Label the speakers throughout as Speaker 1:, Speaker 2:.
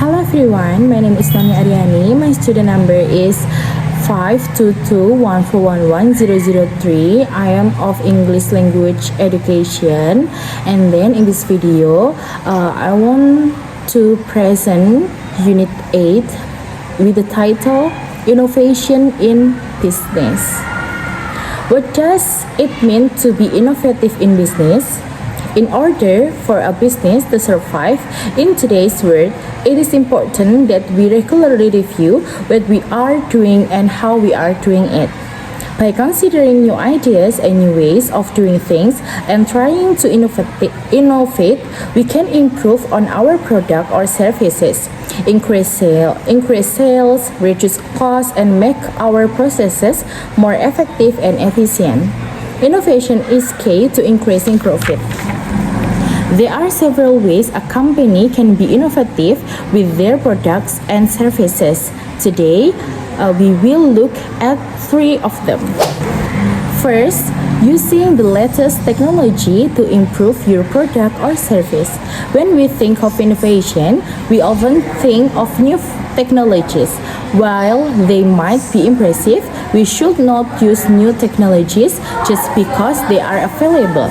Speaker 1: Hello everyone, my name is Nami Aryani. My student number is 52214111003. I am of English Language Education, and then in this video I want to present Unit 8 with the title Innovation in Business. What does it mean to be innovative in business? In order for a business to survive in today's world, it is important that we regularly review what we are doing and how we are doing it. By considering new ideas and new ways of doing things and trying to innovate, we can improve on our product or services, increase sales, reduce costs, and make our processes more effective and efficient. Innovation is key to increasing profit. There are several ways a company can be innovative with their products and services. Today, we will look at 3 of them. First, using the latest technology to improve your product or service. When we think of innovation, we often think of new technologies. While they might be impressive, we should not use new technologies just because they are available.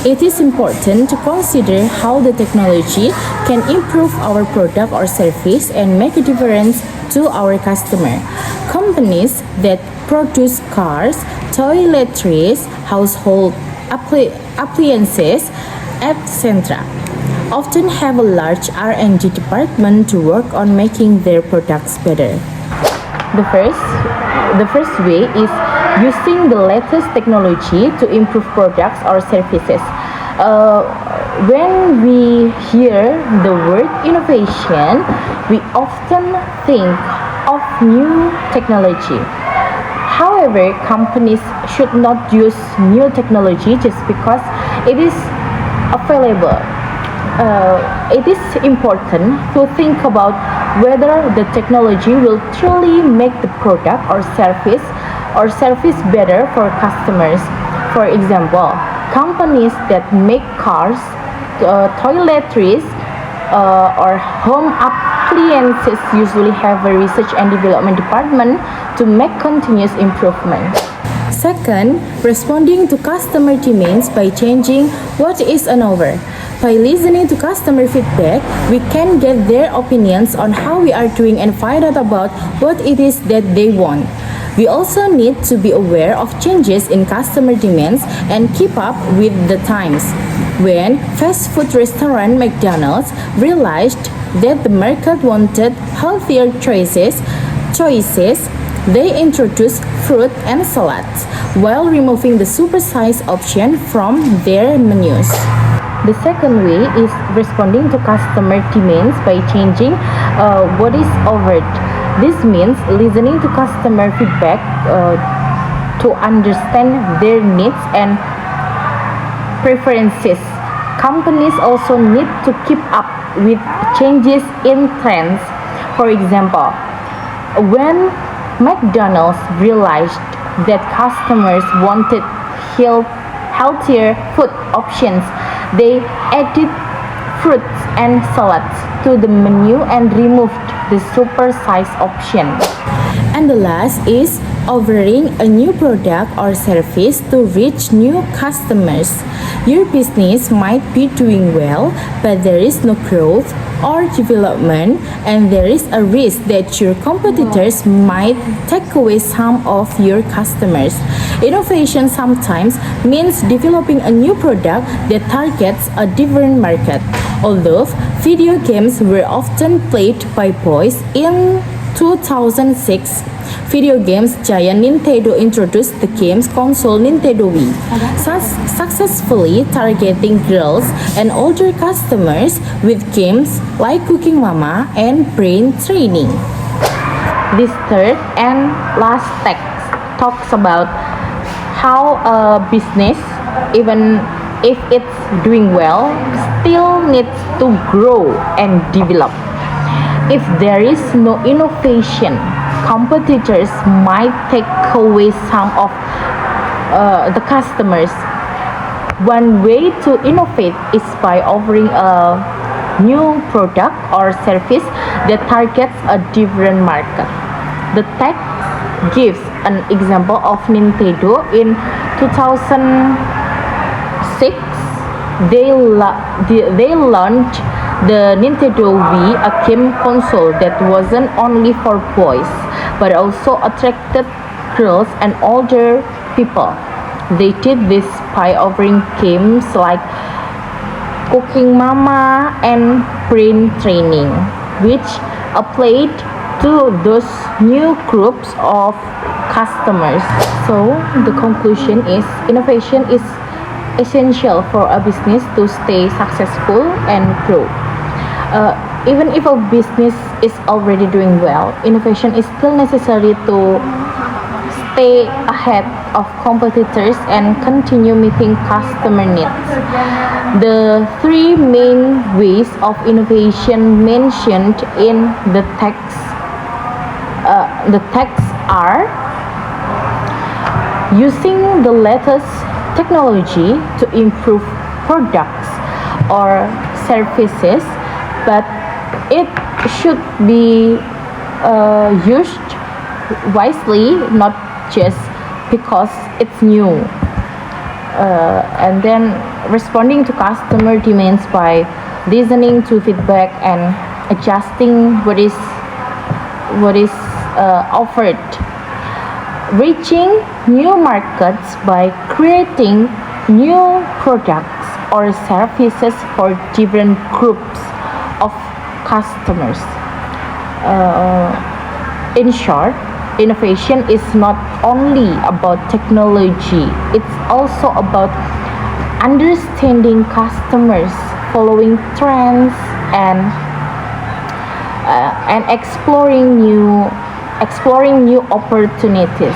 Speaker 1: It is important to consider how the technology can improve our product or service and make a difference to our customer. Companies that produce cars, toiletries, household appliances, etc. often have a large R&D department to work on making their products better. The first way is using the latest technology to improve products or services. When we hear the word innovation, we often think of new technology. However, companies should not use new technology just because it is available. It is important to think about whether the technology will truly make the product or service better for customers. For example, companies that make cars, toiletries, or home appliances usually have a research and development department to make continuous improvement. Second, responding to customer demands by changing what is on offer. By listening to customer feedback, we can get their opinions on how we are doing and find out about what it is that they want. We also need to be aware of changes in customer demands and keep up with the times. When fast food restaurant McDonald's realized that the market wanted healthier choices, they introduced fruit and salads while removing the supersized option from their menus. The second way is responding to customer demands by changing what is offered. This means listening to customer feedback to understand their needs and preferences. Companies also need to keep up with changes in trends. For example, when McDonald's realized that customers wanted healthier food options, they added fruits and salads to the menu and removed the super-size option. And the last is offering a new product or service to reach new customers. Your business might be doing well, but there is no growth or development, and there is a risk that your competitors might take away some of your customers. Innovation sometimes means developing a new product that targets a different market. Although video games were often played by boys in 2006, video games giant Nintendo introduced the games console Nintendo Wii, successfully targeting girls and older customers with games like Cooking Mama and Brain Training. This third and last text talks about how a business, even if it's doing well, still needs to grow and develop. If there is no innovation, competitors might take away some of the customers. One way to innovate is by offering a new product or service that targets a different market. The text gives an example of Nintendo in 2006. They launched the Nintendo Wii, a game console that wasn't only for boys but also attracted girls and older people. They did this by offering games like Cooking Mama and Brain Training, which applied to those new groups of customers. So the conclusion is innovation is essential for a business to stay successful and grow. Even if a business is already doing well, innovation is still necessary to stay ahead of competitors and continue meeting customer needs. The three main ways of innovation mentioned in the text are using the latest technology to improve products or services, but it should be used wisely, not just because it's new. And then responding to customer demands by listening to feedback and adjusting what is offered. Reaching new markets by creating new products or services for different groups of customers. In short, innovation is not only about technology, it's also about understanding customers, following trends, and exploring new opportunities.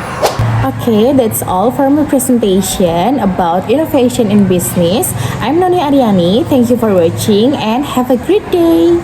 Speaker 1: Okay, that's all for my presentation about innovation in business. I'm Noni Aryani. Thank you for watching and have a great day.